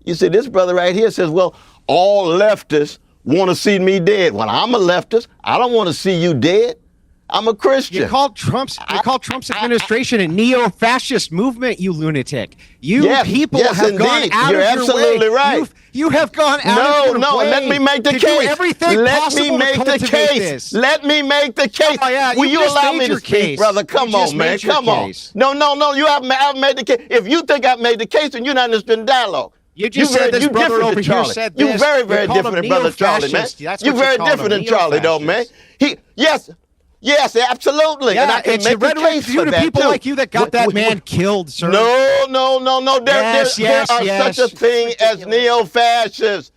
You see, this brother right here says, well, all leftists want to see me dead. Well, I'm a leftist. I don't want to see you dead. I'm a Christian. You called Trump's administration a neo-fascist movement, you lunatic. You people have gone out You're of your way. absolutely right. You have gone out of your way. Let me make the to case. do everything Let me possible make to the cultivate case. this. Let me make the case. Oh, yeah, Will you just allow made me to your speak, case. brother? Come You just on, man. made your Come on. case. No, you haven't made the case. If you think I've made the case, then you're not interested in dialogue. You just said this brother over here said this. You're very, very different than Brother Charlie, man. You're very different than Charlie, though, man. Yes, absolutely. Yeah, and I can make the case for that, people too. like you that got that man killed, sir. No. There are such a thing as neo-fascists.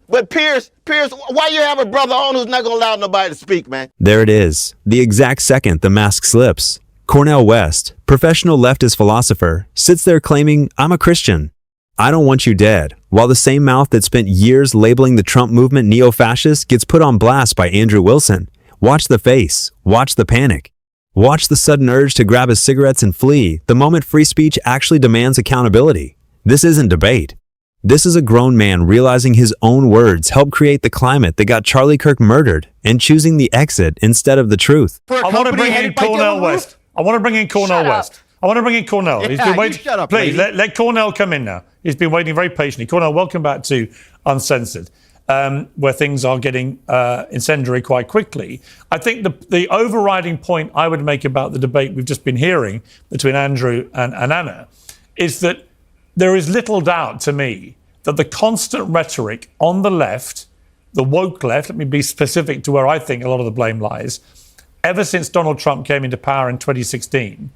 But Piers, why you have a brother on who's not going to allow nobody to speak, man? There it is. The exact second the mask slips, Cornell West, professional leftist philosopher, sits there claiming, I'm a Christian. I don't want you dead, while the same mouth that spent years labeling the Trump movement neo-fascist gets put on blast by Andrew Wilson. Watch the face. Watch the panic. Watch the sudden urge to grab his cigarettes and flee the moment free speech actually demands accountability. This isn't debate. This is a grown man realizing his own words helped create the climate that got Charlie Kirk murdered and choosing the exit instead of the truth. I want to bring in Cornell West. I want to bring in Cornell West. I want to bring in Cornell. He's been waiting. Shut up, please, let Cornell come in now. He's been waiting very patiently. Cornell, welcome back to Uncensored, where things are getting incendiary quite quickly. I think the overriding point I would make about the debate we've just been hearing between Andrew and Anna is that there is little doubt to me that the constant rhetoric on the left, the woke left, let me be specific to where I think a lot of the blame lies, ever since Donald Trump came into power in 2016,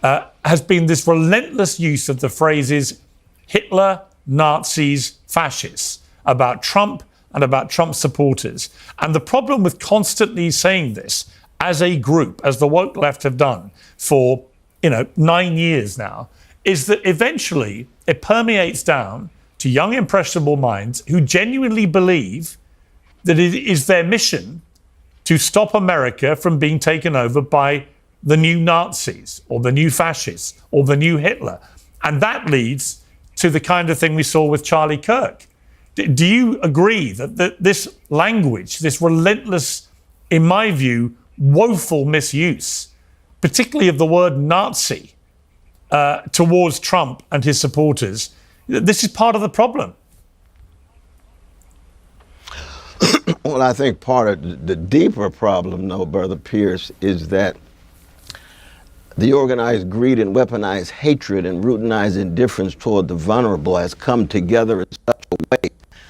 has been this relentless use of the phrases Hitler, Nazis, fascists about Trump and about Trump supporters. And the problem with constantly saying this as a group, as the woke left have done for 9 years now, is that eventually it permeates down to young impressionable minds who genuinely believe that it is their mission to stop America from being taken over by the new Nazis or the new fascists or the new Hitler. And that leads to the kind of thing we saw with Charlie Kirk. Do you agree that this language, this relentless, in my view, woeful misuse, particularly of the word Nazi towards Trump and his supporters, this is part of the problem? Well, I think part of the deeper problem, though, Brother Piers, is that the organized greed and weaponized hatred and routinized indifference toward the vulnerable has come together in such a way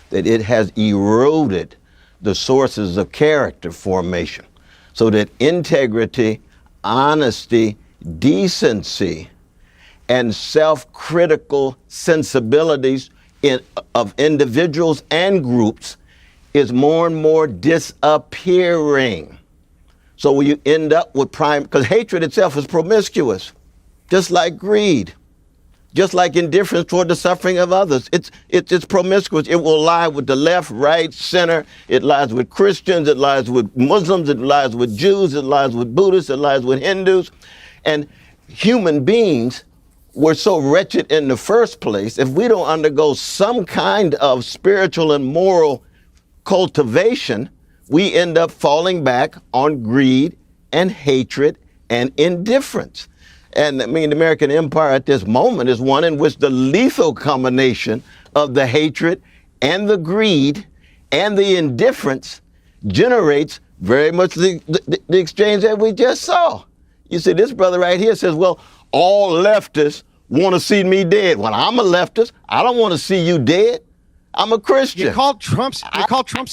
that it has eroded the sources of character formation, so that integrity, honesty, decency, and self-critical sensibilities of individuals and groups is more and more disappearing. So you end up with because hatred itself is promiscuous, just like greed, just like indifference toward the suffering of others. It's promiscuous. It will lie with the left, right, center. It lies with Christians. It lies with Muslims. It lies with Jews. It lies with Buddhists. It lies with Hindus. And human beings were so wretched in the first place. If we don't undergo some kind of spiritual and moral cultivation, we end up falling back on greed and hatred and indifference. And I mean, the American empire at this moment is one in which the lethal combination of the hatred and the greed and the indifference generates very much the exchange that we just saw. You see, this brother right here says, well, all leftists want to see me dead. Well, I'm a leftist. I don't want to see you dead. I'm a Christian. You called Trump's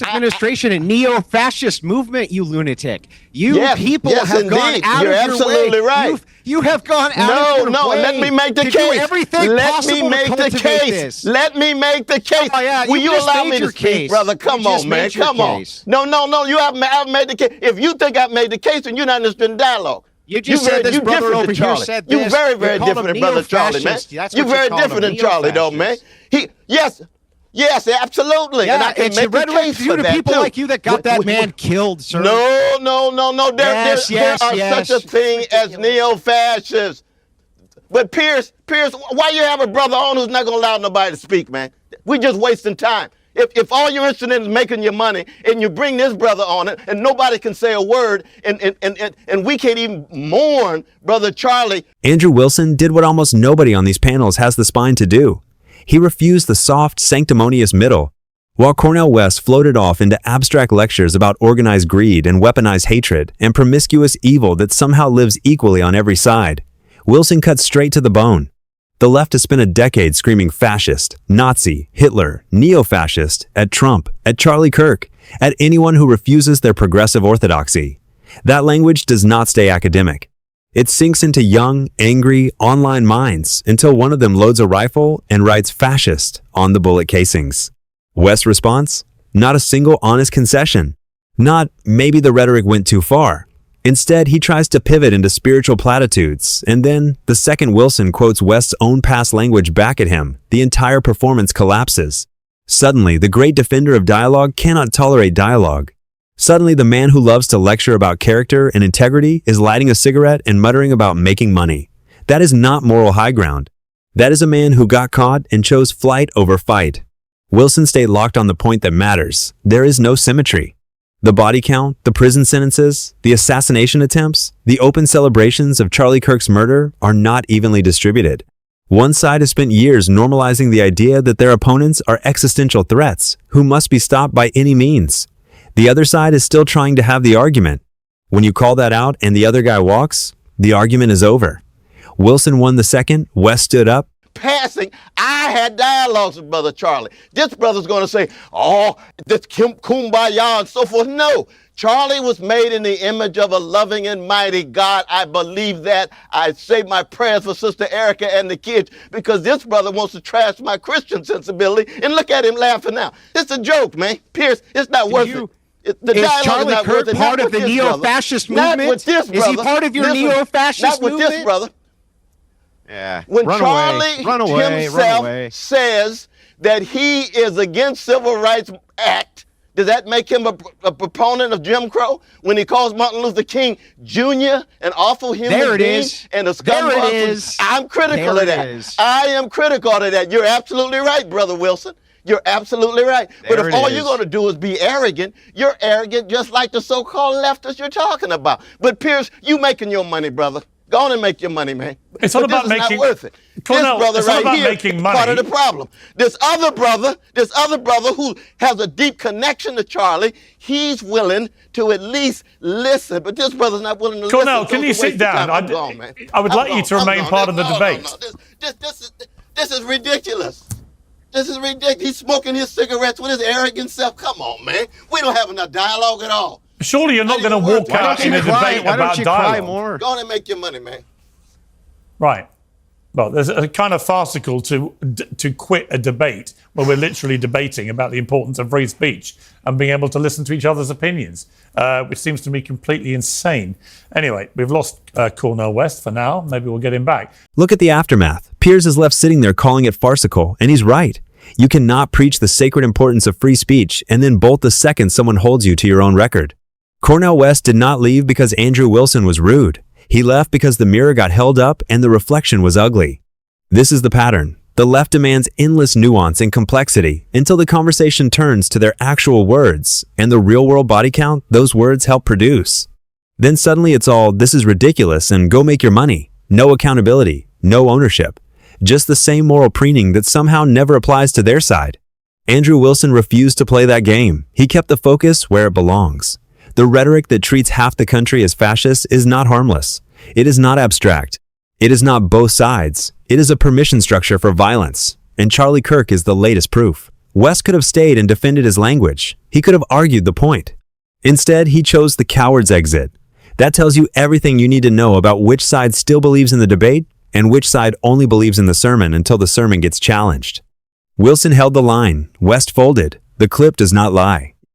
administration a neo-fascist movement, you lunatic. You people have gone out You're of your way. absolutely right. You have gone out of your way. Let me make the to case. Do everything Let me possible make to the cultivate case. this. Let me make the case. Oh, yeah, Will you allow made me to your speak, case. brother? Come on, man. Come on. No, you haven't made the case. If you think I've made the case, then you're not interested in dialogue. You just said this brother over here said this. You're very, very different than Brother Charlie, man. You're very different than Charlie, though, man. Yes, absolutely. Yeah, and I can make the case for that, people too. like you that got that man killed, sir. No. There are such a thing as neo-fascists. But Piers, why you have a brother on who's not going to allow nobody to speak, man? We just wasting time. If all you're interested in is making your money, and you bring this brother on it, and nobody can say a word, and we can't even mourn Brother Charlie. Andrew Wilson did what almost nobody on these panels has the spine to do. He refused the soft, sanctimonious middle. While Cornell West floated off into abstract lectures about organized greed and weaponized hatred and promiscuous evil that somehow lives equally on every side, Wilson cut straight to the bone. The left has spent a decade screaming fascist, Nazi, Hitler, neo-fascist at Trump, at Charlie Kirk, at anyone who refuses their progressive orthodoxy. That language does not stay academic. It sinks into young, angry, online minds until one of them loads a rifle and writes fascist on the bullet casings. West's response? Not a single honest concession. Not, maybe the rhetoric went too far. Instead, he tries to pivot into spiritual platitudes, and then, the second Wilson quotes West's own past language back at him, the entire performance collapses. Suddenly, the great defender of dialogue cannot tolerate dialogue. Suddenly, the man who loves to lecture about character and integrity is lighting a cigarette and muttering about making money. That is not moral high ground. That is a man who got caught and chose flight over fight. Wilson stayed locked on the point that matters. There is no symmetry. The body count, the prison sentences, the assassination attempts, the open celebrations of Charlie Kirk's murder are not evenly distributed. One side has spent years normalizing the idea that their opponents are existential threats who must be stopped by any means. The other side is still trying to have the argument. When you call that out and the other guy walks, the argument is over. Wilson won the second, West stood up. Passing, I had dialogues with Brother Charlie. This brother's going to say, oh, this kumbaya and so forth. No, Charlie was made in the image of a loving and mighty God. I believe that. I say my prayers for Sister Erica and the kids because this brother wants to trash my Christian sensibility. And look at him laughing now. It's a joke, man. Pierce, it's not worth it. The is dialogue Charlie is not Kirk worth it. part of the neo-fascist movement? Not with this brother. Is he part of your neo-fascist movement? Not with this brother. Yeah. When Charlie himself says that he is against Civil Rights Act, does that make him a proponent of Jim Crow? When he calls Martin Luther King Jr. an awful human being and a scumbag? I'm critical of that. I am critical of that. You're absolutely right, Brother Wilson. You're absolutely right. But if all you're going to do is be arrogant, you're arrogant just like the so-called leftists you're talking about. But Piers, you making your money, brother. Go on and make your money, man. It's all about making. Not worth it. Cornell, this brother it's all about here making is money. part of the problem. This other brother who has a deep connection to Charlie, he's willing to at least listen. But this brother's not willing to listen. Cornell, can you sit down? I would like you to remain part of the debate. This is ridiculous. This is ridiculous. He's smoking his cigarettes with his arrogant self. Come on, man. We don't have enough dialogue at all. Surely you're not going to walk out in a debate about dialogue. Go on and make your money, man. Right. Well, there's a kind of farcical to quit a debate where we're literally debating about the importance of free speech and being able to listen to each other's opinions, which seems to me completely insane. Anyway, we've lost Cornell West for now. Maybe we'll get him back. Look at the aftermath. Piers is left sitting there calling it farcical, and he's right. You cannot preach the sacred importance of free speech and then bolt the second someone holds you to your own record. Cornell West did not leave because Andrew Wilson was rude. He left because the mirror got held up and the reflection was ugly. This is the pattern. The left demands endless nuance and complexity until the conversation turns to their actual words and the real-world body count those words help produce. Then suddenly it's all, this is ridiculous and go make your money. No accountability, no ownership. Just the same moral preening that somehow never applies to their side. Andrew Wilson refused to play that game. He kept the focus where it belongs. The rhetoric that treats half the country as fascist is not harmless. It is not abstract. It is not both sides. It is a permission structure for violence. And Charlie Kirk is the latest proof. West could have stayed and defended his language. He could have argued the point. Instead, he chose the coward's exit. That tells you everything you need to know about which side still believes in the debate and which side only believes in the sermon until the sermon gets challenged. Wilson held the line. West folded. The clip does not lie.